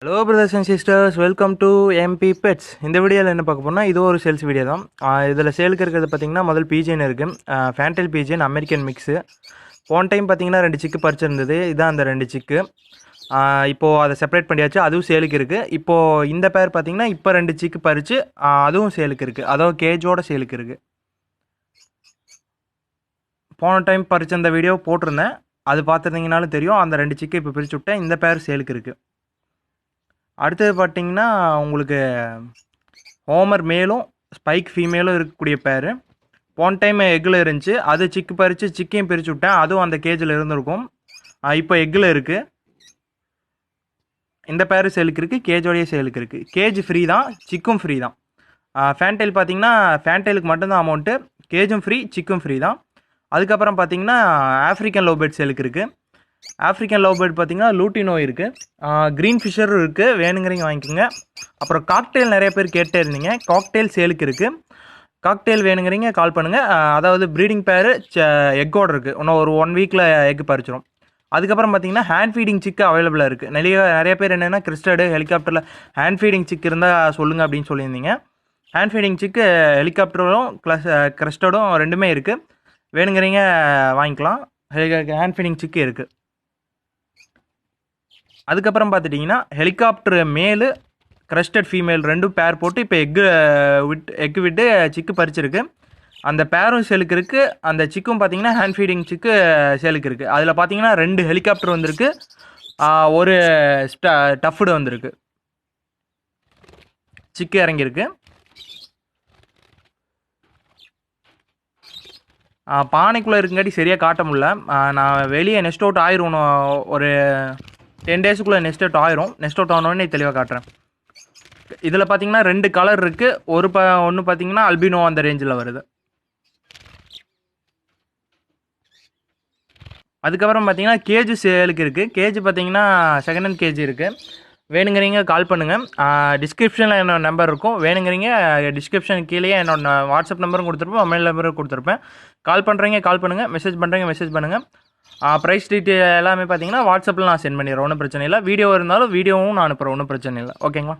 Hello brothers and sisters, welcome to MP pets. இந்த வீடியோவில் என்ன பார்க்க போனால் இது ஒரு சேல்ஸ் வீடியோ தான். இதில் சேலுக்கு இருக்கிறது பார்த்திங்கன்னா முதல் பீஜன் இருக்குது. ஃபேண்டல் பீஜன் அமெரிக்கன் மிக்ஸு. போன டைம் பார்த்திங்கன்னா 2 சிக்கு பறிச்சிருந்தது. இதுதான் அந்த 2 சிக்கு. இப்போது அதை செப்பரேட் பண்ணியாச்சு, அதுவும் சேலுக்கு இருக்குது. இப்போது இந்த பேர் பார்த்திங்கன்னா இப்போ 2 சிக்கு பறித்து அதுவும் சேலுக்கு இருக்குது. அதாவது கேஜோட சேலுக்கு இருக்குது. போன டைம் பறிச்சிருந்த வீடியோ போட்டிருந்தேன், அது பார்த்துருந்தீங்கனாலும் தெரியும். அந்த 2 சிக்கு இப்போ பிரித்து விட்டேன். இந்த பேர் சேலுக்கு இருக்குது. அடுத்தது பார்த்தீங்கன்னா உங்களுக்கு ஹோமர் மேலும் ஸ்பைக் ஃபீமேலும் இருக்கக்கூடிய பேர். போன டைம் எக்கில் இருந்துச்சு, அது சிக்கு பறித்து சிக்கையும் பிரித்து விட்டேன், அதுவும் அந்த கேஜில் இருந்திருக்கும். இப்போ எக்கில் இருக்குது. இந்த பேர் சேலுக்கு இருக்குது, கேஜோடைய சேலுக்கு இருக்குது. கேஜ் ஃப்ரீ தான், சிக்கும் ஃப்ரீ தான். ஃபேன்டைல் பார்த்தீங்கன்னா ஃபேன்டைலுக்கு மட்டும்தான் அமௌண்ட்டு, கேஜும் ஃப்ரீ, சிக்கும் ஃப்ரீ தான். அதுக்கப்புறம் பார்த்தீங்கன்னா ஆஃப்ரிக்கன் லவ் பேர்ட் சேலுக்கு இருக்குது. ஆஃப்ரிக்கன் லவ் பேர்ட் பார்த்தீங்கன்னா லூட்டினோ இருக்குது, க்ரீன் ஃபிஷரும் இருக்குது. வேணுங்கிறீங்க வாங்கிக்கோங்க. அப்புறம் காக்டெயில் நிறைய பேர் கேட்டே இருந்தீங்க, காக்டெயில் சேலுக்கு இருக்குது. காக்டெயில் வேணுங்கிறீங்க கால் பண்ணுங்கள். அதாவது ப்ரீடிங் பேர் எக்கோடு இருக்குது. இன்னும் ஒரு 1 வீக்கில் எக் பறிச்சிடும். அதுக்கப்புறம் பார்த்தீங்கன்னா ஹேண்ட் ஃபீடிங் சிக்கு அவைலபிளாக இருக்குது. நிறைய பேர் என்னென்னா கிறிஸ்டடு ஹெலிகாப்டரில் ஹேண்ட் ஃபீடிங் சிக்கு இருந்தால் சொல்லுங்கள் அப்படின்னு சொல்லியிருந்தீங்க. ஹேண்ட் ஃபீடிங் சிக்கு ஹெலிகாப்டரும் கிறிஸ்டடும் ரெண்டுமே இருக்குது. வேணுங்கிறீங்க வாங்கிக்கலாம். ஹேண்ட் ஃபீடிங் சிக்கு இருக்குது. அதுக்கப்புறம் பார்த்துட்டிங்கன்னா ஹெலிகாப்டர் மேலு கிரஸ்டட் ஃபீமேல் ரெண்டும் பேர் போட்டு இப்போ எக்கு விட்டு சிக்கு பறிச்சிருக்கு. அந்த பேரும் சேலுக்கு இருக்குது. அந்த சிக்கும் பார்த்தீங்கன்னா ஹேண்ட் ஃபீடிங் சிக்கு சேலுக்கு இருக்குது. அதில் பார்த்தீங்கன்னா 2 ஹெலிகாப்டர் வந்திருக்கு, ஒரு டஃப்டு வந்திருக்கு. சிக்கு இறங்கியிருக்கு. பானைக்குள்ளே இருக்குங்காட்டி சரியாக காட்ட முடியல. நான் வெளியே நெஸ்ட் அவுட் ஆயிரும், ஒரு 10 டேஸுக்குள்ளே நெஸ்ட் அவுட் ஆயிரும். நெஸ்ட் அவுட் ஆனோடனே தெளிவாக காட்டுறேன். இதில் பார்த்தீங்கன்னா 2 கலர் இருக்குது. ஒன்று பார்த்தீங்கன்னா அல்பினோ அந்த ரேஞ்சில் வருது. அதுக்கப்புறம் பார்த்தீங்கன்னா கேஜ் சேலுக்கு இருக்குது. கேஜ் பார்த்தீங்கன்னா செகண்ட் ஹேண்ட் கேஜ் இருக்குது. வேணுங்கிறீங்க கால் பண்ணுங்கள். டிஸ்கிரிப்ஷனில் என்னோட நம்பர் இருக்கும். வேணுங்கிறீங்க டிஸ்கிரிப்ஷன் கீழே என்னோட வாட்ஸ்அப் நம்பரும் கொடுத்துருப்பேன், மொபைல் நம்பரும் கொடுத்துருப்பேன். கால் பண்ணுறீங்க கால் பண்ணுங்கள், மெசேஜ் பண்ணுறீங்க மெசேஜ் பண்ணுங்கள். ப்ரைஸ் டீட்டெயில் எல்லாமே பார்த்தீங்கன்னா வாட்ஸ்அப்பில் நான் சென்ட் பண்ணிடுறேன், ஒன்றும் பிரச்சனை இல்லை. வீடியோ இருந்தாலும் வீடியோவும் நான் அனுப்புகிறேன், ஒன்றும் பிரச்சனை இல்லை. ஓகேங்களா?